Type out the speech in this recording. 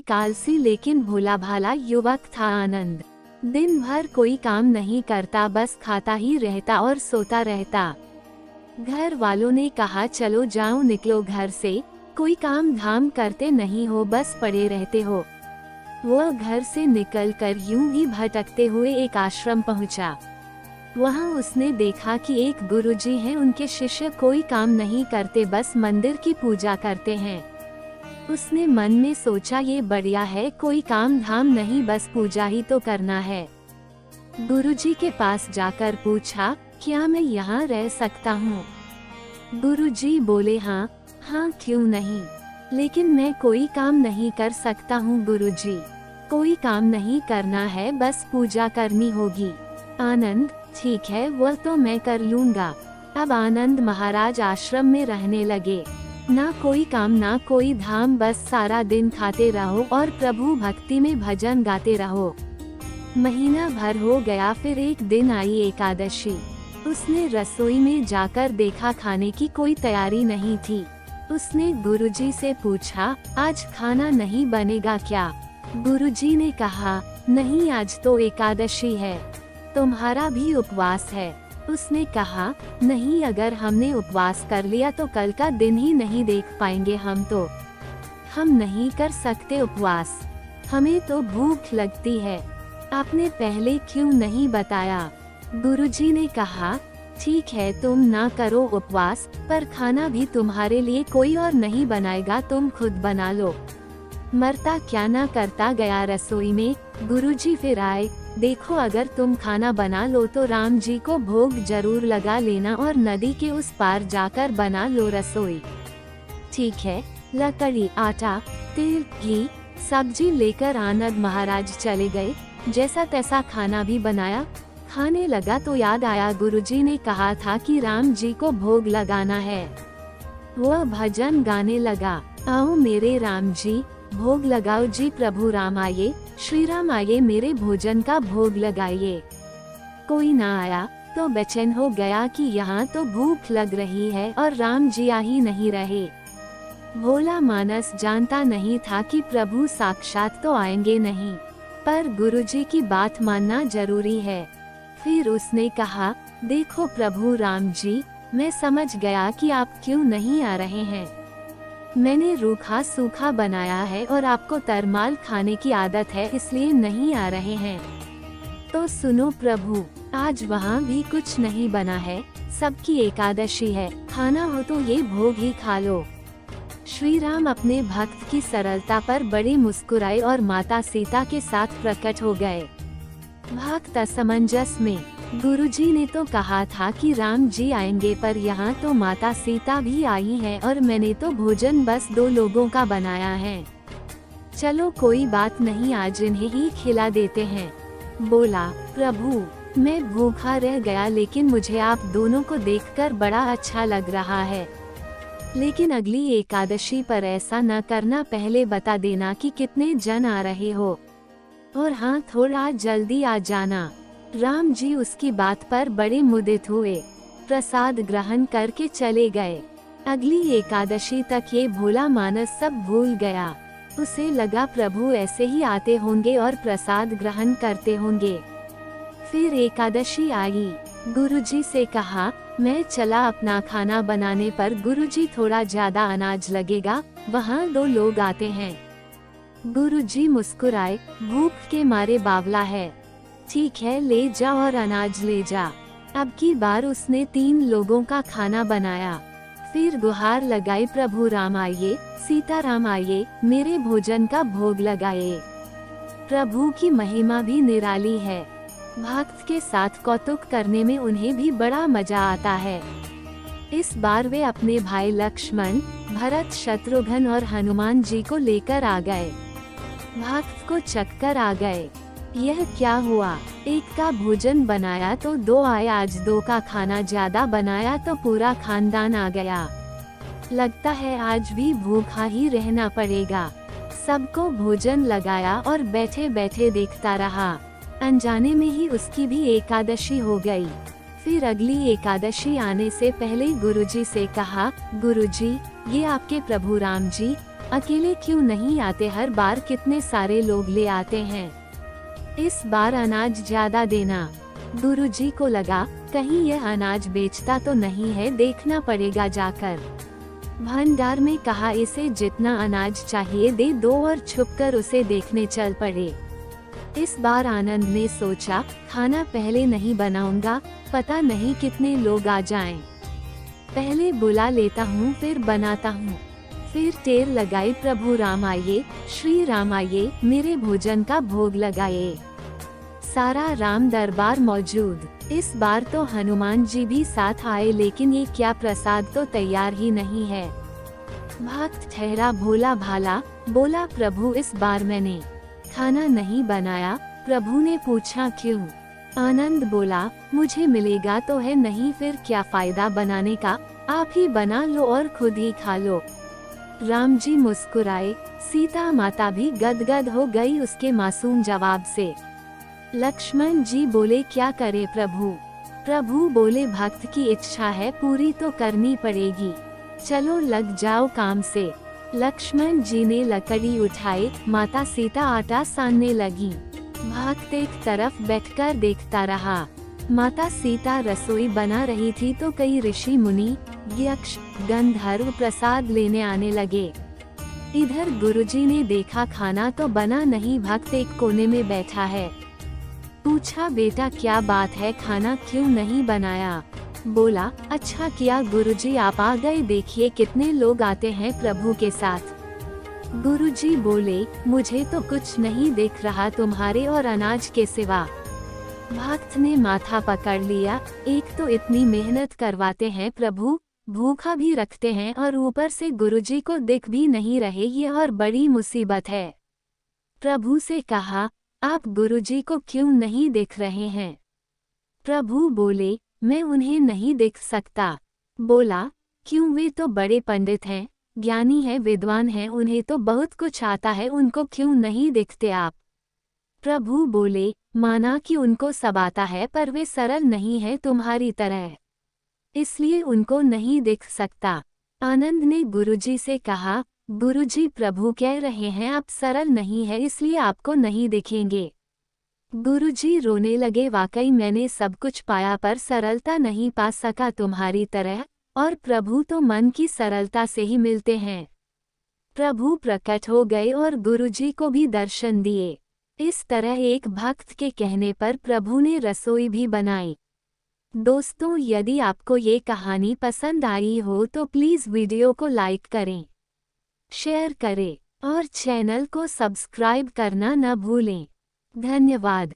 एक आलसी लेकिन भोला भाला युवक था आनंद। दिन भर कोई काम नहीं करता, बस खाता ही रहता और सोता रहता। घर वालों ने कहा चलो जाओ निकलो घर से, कोई काम धाम करते नहीं हो, बस पड़े रहते हो। वह घर से निकलकर यूं ही भटकते हुए एक आश्रम पहुंचा। वहां उसने देखा कि एक गुरुजी हैं, उनके शिष्य कोई काम नहीं करते, बस मंदिर की पूजा करते हैं। उसने मन में सोचा ये बढ़िया है, कोई काम धाम नहीं, बस पूजा ही तो करना है। गुरुजी के पास जाकर पूछा क्या मैं यहाँ रह सकता हूँ? गुरुजी बोले हाँ क्यों नहीं, लेकिन मैं कोई काम नहीं कर सकता हूँ गुरुजी। कोई काम नहीं करना है, बस पूजा करनी होगी। आनंद ठीक है, वह तो मैं कर लूँगा। अब आनंद महाराज आश्रम में रहने लगे। ना कोई काम ना कोई धाम, बस सारा दिन खाते रहो और प्रभु भक्ति में भजन गाते रहो। महीना भर हो गया, फिर एक दिन आई एकादशी। उसने रसोई में जाकर देखा खाने की कोई तैयारी नहीं थी। उसने गुरुजी से पूछा आज खाना नहीं बनेगा क्या? गुरुजी ने कहा नहीं, आज तो एकादशी है, तुम्हारा भी उपवास है। उसने कहा नहीं, अगर हमने उपवास कर लिया तो कल का दिन ही नहीं देख पाएंगे हम नहीं कर सकते उपवास, हमें तो भूख लगती है। आपने पहले क्यों नहीं बताया? गुरुजी ने कहा ठीक है, तुम ना करो उपवास, पर खाना भी तुम्हारे लिए कोई और नहीं बनाएगा, तुम खुद बना लो। मरता क्या ना करता गया रसोई में। गुरुजी फिर आए, देखो अगर तुम खाना बना लो तो राम जी को भोग जरूर लगा लेना और नदी के उस पार जाकर बना लो रसोई। ठीक है। लकड़ी, आटा, तेल, घी, सब्जी लेकर आनंद महाराज चले गए। जैसा तैसा खाना भी बनाया। खाने लगा तो याद आया गुरुजी ने कहा था कि राम जी को भोग लगाना है। वह भजन गाने लगा, आओ मेरे राम जी भोग लगाओ जी, प्रभु राम आए, श्री राम आए, मेरे भोजन का भोग लगाइए। कोई ना आया तो बेचैन हो गया कि यहाँ तो भूख लग रही है और राम जी आ ही नहीं रहे। भोला मानस जानता नहीं था कि प्रभु साक्षात तो आएंगे नहीं, पर गुरुजी की बात मानना जरूरी है। फिर उसने कहा देखो प्रभु राम जी, मैं समझ गया कि आप क्यों नहीं आ रहे हैं। मैंने रूखा सूखा बनाया है और आपको तरमाल खाने की आदत है, इसलिए नहीं आ रहे हैं। तो सुनो प्रभु, आज वहाँ भी कुछ नहीं बना है, सबकी एकादशी है, खाना हो तो ये भोग ही खा लो। श्री राम अपने भक्त की सरलता पर बड़े मुस्कुराए और माता सीता के साथ प्रकट हो गए। भक्त असमंजस में, गुरुजी ने तो कहा था कि राम जी आएंगे, पर यहाँ तो माता सीता भी आई हैं और मैंने तो भोजन बस 2 लोगों का बनाया है। चलो कोई बात नहीं, आज इन्हें ही खिला देते हैं। बोला प्रभु मैं भूखा रह गया, लेकिन मुझे आप दोनों को देखकर बड़ा अच्छा लग रहा है। लेकिन अगली एकादशी पर ऐसा न करना, पहले बता देना कि कितने जन आ रहे हो, और हाँ थोड़ा जल्दी आ जाना। राम जी उसकी बात पर बड़े मुदित हुए, प्रसाद ग्रहण करके चले गए। अगली एकादशी तक ये भोला मानस सब भूल गया। उसे लगा प्रभु ऐसे ही आते होंगे और प्रसाद ग्रहण करते होंगे। फिर एकादशी आई। गुरुजी से कहा मैं चला अपना खाना बनाने, पर गुरुजी थोड़ा ज्यादा अनाज लगेगा, वहाँ 2 लोग आते हैं। गुरुजी मुस्कुराए, भूख के मारे बावला है। ठीक है, ले जा और अनाज ले जा। अब की बार उसने 3 लोगों का खाना बनाया। फिर गुहार लगाई, प्रभु राम आइए, सीता राम आइए, मेरे भोजन का भोग लगाइए। प्रभु की महिमा भी निराली है। भक्त के साथ कौतुक करने में उन्हें भी बड़ा मजा आता है। इस बार वे अपने भाई लक्ष्मण, भरत, शत्रुघ्न और हनुमान जी को लेकर आ गए। भक्त को चक्कर आ गए, यह क्या हुआ? एक का भोजन बनाया तो 2 आए, आज 2 का खाना ज्यादा बनाया तो पूरा खानदान आ गया। लगता है आज भी भूखा ही रहना पड़ेगा। सबको भोजन लगाया और बैठे बैठे देखता रहा। अनजाने में ही उसकी भी एकादशी हो गई। फिर अगली एकादशी आने से पहले गुरुजी से कहा, गुरुजी ये आपके प्रभु राम जी अकेले क्यों नहीं आते, हर बार कितने सारे लोग ले आते हैं। इस बार अनाज ज्यादा देना। गुरुजी को लगा कहीं यह अनाज बेचता तो नहीं है, देखना पड़ेगा जाकर। भंडार में कहा इसे जितना अनाज चाहिए दे दो और छुपकर उसे देखने चल पड़े। इस बार आनंद ने सोचा खाना पहले नहीं बनाऊंगा, पता नहीं कितने लोग आ जाएं। पहले बुला लेता हूँ फिर बनाता हूँ। फिर टेर लगाई, प्रभु राम आइए, श्री राम आइए, मेरे भोजन का भोग लगाए। सारा राम दरबार मौजूद। इस बार तो हनुमान जी भी साथ आए, लेकिन ये क्या प्रसाद तो तैयार ही नहीं है। भक्त ठहरा भोला भाला, बोला प्रभु इस बार मैंने खाना नहीं बनाया। प्रभु ने पूछा क्यों? आनंद बोला मुझे मिलेगा तो है नहीं, फिर क्या फायदा बनाने का, आप ही बना लो और खुद ही खा लो। राम जी मुस्कुराए, सीता माता भी गदगद हो गई उसके मासूम जवाब से। लक्ष्मण जी बोले क्या करे प्रभु? प्रभु बोले भक्त की इच्छा है, पूरी तो करनी पड़ेगी, चलो लग जाओ काम से। लक्ष्मण जी ने लकड़ी उठाई, माता सीता आटा सानने लगी। भक्त एक तरफ बैठकर देखता रहा। माता सीता रसोई बना रही थी तो कई ऋषि मुनि, यक्ष, गंधर्व प्रसाद लेने आने लगे। इधर गुरुजी ने देखा खाना तो बना नहीं, भक्त एक कोने में बैठा है। पूछा बेटा क्या बात है, खाना क्यों नहीं बनाया? बोला अच्छा किया गुरुजी आप आ गए, देखिए कितने लोग आते हैं प्रभु के साथ। गुरुजी बोले मुझे तो कुछ नहीं दिख रहा तुम्हारे और अनाज के सिवा। भक्त ने माथा पकड़ लिया, एक तो इतनी मेहनत करवाते हैं प्रभु, भूखा भी रखते हैं और ऊपर से गुरुजी को दिख भी नहीं रहे, ये और बड़ी मुसीबत है। प्रभु से कहा आप गुरुजी को क्यों नहीं दिख रहे हैं? प्रभु बोले मैं उन्हें नहीं दिख सकता। बोला क्यों? वे तो बड़े पंडित हैं, ज्ञानी हैं, विद्वान हैं, उन्हें तो बहुत कुछ आता है, उनको क्यों नहीं दिखते आप? प्रभु बोले माना कि उनको सब आता है पर वे सरल नहीं है तुम्हारी तरह, इसलिए उनको नहीं दिख सकता। आनंद ने गुरुजी से कहा गुरुजी प्रभु कह रहे हैं आप सरल नहीं है इसलिए आपको नहीं दिखेंगे। गुरुजी रोने लगे, वाकई मैंने सब कुछ पाया पर सरलता नहीं पा सका तुम्हारी तरह, और प्रभु तो मन की सरलता से ही मिलते हैं। प्रभु प्रकट हो गए और गुरुजी को भी दर्शन दिए। इस तरह एक भक्त के कहने पर प्रभु ने रसोई भी बनाई। दोस्तों यदि आपको ये कहानी पसंद आई हो तो प्लीज़ वीडियो को लाइक करें, शेयर करें और चैनल को सब्सक्राइब करना न भूलें। धन्यवाद।